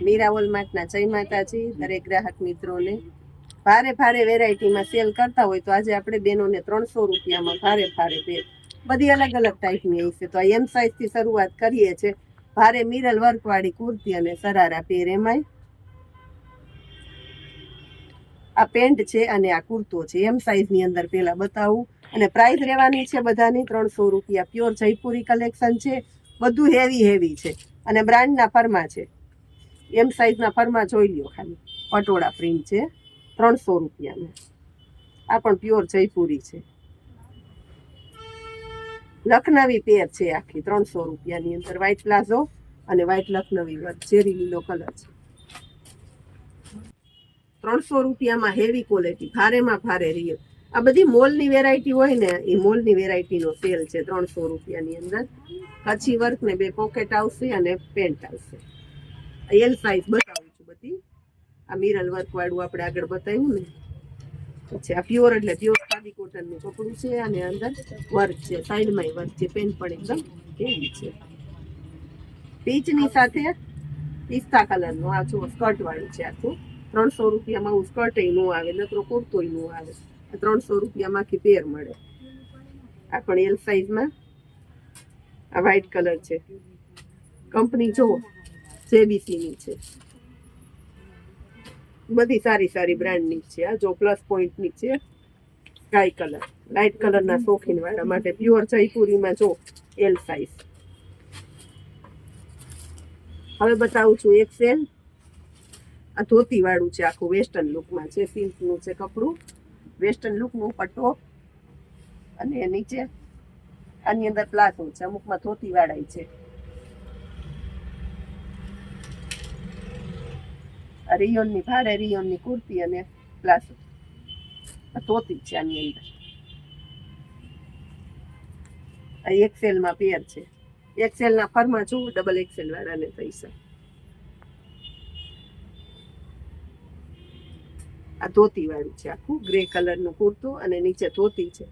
મીરાવોલ માર્ટના જય માતાજી દરેક ગ્રાહક મિત્રોને. ભારે ભારે વેરાયટીમાં સેલ કરતા હોય તો આજે આપણે બેનોને 300 રૂપિયામાં ભારે ભારે પેર બધી અલગ અલગ ટાઈપની આવી છે. તો આ એમ સાઇઝથી શરૂઆત કરીએ છીએ. ભારે મિરલ વર્કવાળી કુર્તી અને સરારા પેર. એમાંય આ પેન્ટ છે અને આ કુર્તો છે. એમ સાઇઝની અંદર પહેલાં બતાવું અને પ્રાઇસ રહેવાની છે બધાની 300 રૂપિયા. પ્યોર જયપુરી કલેક્શન છે. બધું હેવી છે અને બ્રાન્ડના ફરમા છે. એમ સાઇઝના ફરમા જોઈ લ્યો ખાલી. પટોળા પ્રિન્ટ છે 300 રૂપિયામાં. આ પણ પ્યોર જયપુરી છે. લખનવી પેર છે આખી 300 રૂપિયાની અંદર. વ્હાઈટ પ્લાઝો અને વ્હાઈટ લખનવી વર્ક ચેરી લીલો કલર છે. 300 રૂપિયામાં હેવી ક્વોલિટી, ભારેમાં ભારે રિયલ. આ બધી મોલની વેરાયટી હોય ને એ મોલની વેરાયટીનો સેલ છે 300 રૂપિયાની અંદર. કચ્છી વર્ક ને 2 પોકેટ આવશે અને પેન્ટ આવશે. એલ સાઇઝ બતાવું છું બધી. આ મિરલ વર્ક વાળું આપણે આગળ બતાવ્યું ને. પછી આ પ્યોર એટલે પ્યોર ખાદી કોટનનું કપડું છે અને અંદર વર્ક છે. સાઈડમાં વર્ક છે. પેન્ટ પણ એકદમ હેવી છે. પીચની સાથે પિસ્તા કલરનું આ જો સ્કર્ટ વાળું છે આખું. 300 રૂપિયામાં હું સ્કર્ટ નો આવે, નકરો કુર્તો નો આવે. 300 રૂપિયામાં આખી પેર મળે. આ પણ એલ સાઇઝમાં. આ વ્હાઈટ કલર છે. કંપની જુઓ જેબીસીની છે. બધી સારી સારી બ્રાન્ડની છે. આ જો પ્લસ પોઈન્ટની છે. સ્કાય કલર, લાઇટ કલરના શોખીન વાળા માટે પ્યોર જયપુરીમાં જો એલ સાઇઝ. હવે બતાવું છું એક્સેલ. આ ધોતી વાળું છે આખું. વેસ્ટર્ન લુકમાં છે. સિલ્કનું છે કપડું. વેસ્ટર્ન લુકનું પટ્ટો અને નીચે આની અંદર પ્લાઝો છે. અમુકમાં ધોતી વાળા છે. રિયોનની ભાડે રિયોનની કુર્તી અને પ્લાઝો. ધોતી છે આની અંદર. આ એક્સેલમાં પેર છે. એક્સેલના ફરમાં જુઓ ડબલ એક્સેલ વાળાને પૈસા. આ ધોતી વાળું છે આખું. ગ્રે કલરનું કુર્તું અને નીચે ધોતી છે.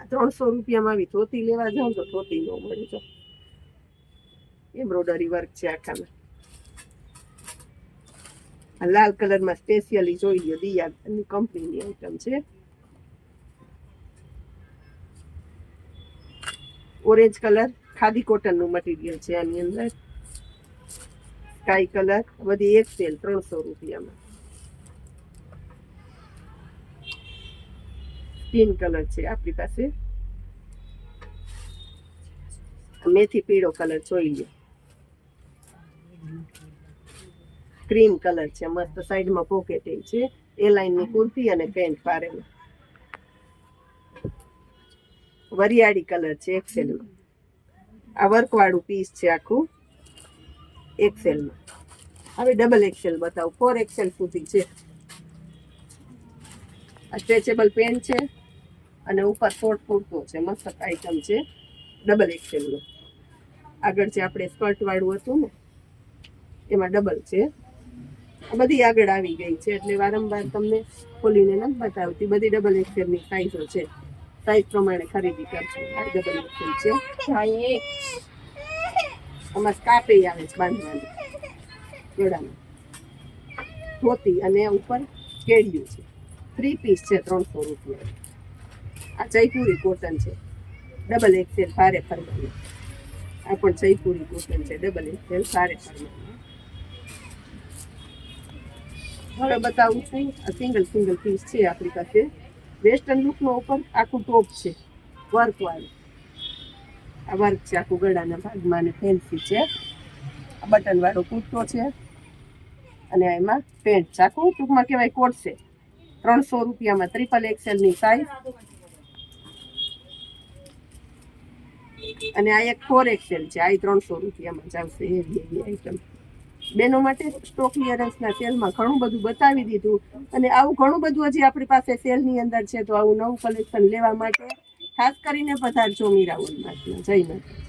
આ 300 રૂપિયામાં આવી ધોતી લેવા જાવ તો ધોતી ન મળે. જો એમ્બ્રોડરી વર્ક છે આખામાં. આ લાલ કલરમાં સ્પેશિયલી જોઈ લો. દિયાની કંપનીની આઈટમ છે. ઓરેન્જ કલર ખાદી કોટનનું મટીરિયલ છે આની અંદર. સ્કાય કલર બધી એક્સેલ 300 રૂપિયામાં. પિંક કલર છે આપણી પાસે. મેથી પીળો કલર જોઈ લો. ક્રીમ કલર છે મસ્ત. સાઈડમાં પોકેટ છે. એ લાઈનની કુર્તી અને પેન્ટ પારેલું. વરિયાળી કલર છે એક્સેલમાં. આ વર્કવાળું પીસ છે આખું એક્સેલમાં. હવે ડબલ એક્સેલ બતાવું. 4 એક્સેલ સુધી છે. આ સ્ટ્રેચેબલ પેન્ટ છે અને ઉપર શોર્ટ કુર્તો છે. મસ્ત આઈટમ છે ડબલ એક્સેલનો. આગળ જે આપણે સ્કર્ટ વાળું હતું ને એમાં ડબલ છે. બધી આગળ આવી ગઈ છે એટલે વારંવાર તમને ખોલીને નથી બતાવતી. બધી ડબલ એક્સેલની સાઈઝો છે. સાઈઝ પ્રમાણે ખરીદી કરજો. આ ડબલ એક્સેલ છે. આમાં સ્કાર્ફે આવે છે બાંધવાની જોડામાં. ધોતી અને ઉપર કેડિયું છે. 3 પીસ છે 300 રૂપિયા. આ જયપુરી કોટન છે. ડબલ એક્સેલ ભારે ફરવાનું. આ પણ જયપુરી કોટન છે. ડબલ એક્સેલ ભારે ફરવાનું. હવે બતાવું છું. આ સિંગલ પીસ છે આપણી પાસે. વેસ્ટર્ન લુકનો ઉપર આખું ટોપ છે વર્ક વાળું. આ વર્ક છે આખું ગળાના ભાગમાં અને ફેન્સી છે. આ બટન વાળો કુર્તો છે અને એમાં પેન્ટ છે. આખું ટૂંકમાં કહેવાય કોટ છે. 300 રૂપિયામાં ટ્રિપલ એક્સેલની સાઈઝ. અને આ એક 4 એક્સેલ છે. આ 300 રૂપિયામાં જ આવશે. એવી આઈટમ બેનો માટે સ્ટોક ક્લિયરન્સના સેલમાં ઘણું બધું બતાવી દીધું. અને આવું ઘણું બધું હજી આપણી પાસે સેલની અંદર છે. તો આવું નવું કલેક્શન લેવા માટે ખાસ કરીને પધારજો મીરાવોલ માર્ટમાં. જય માતા.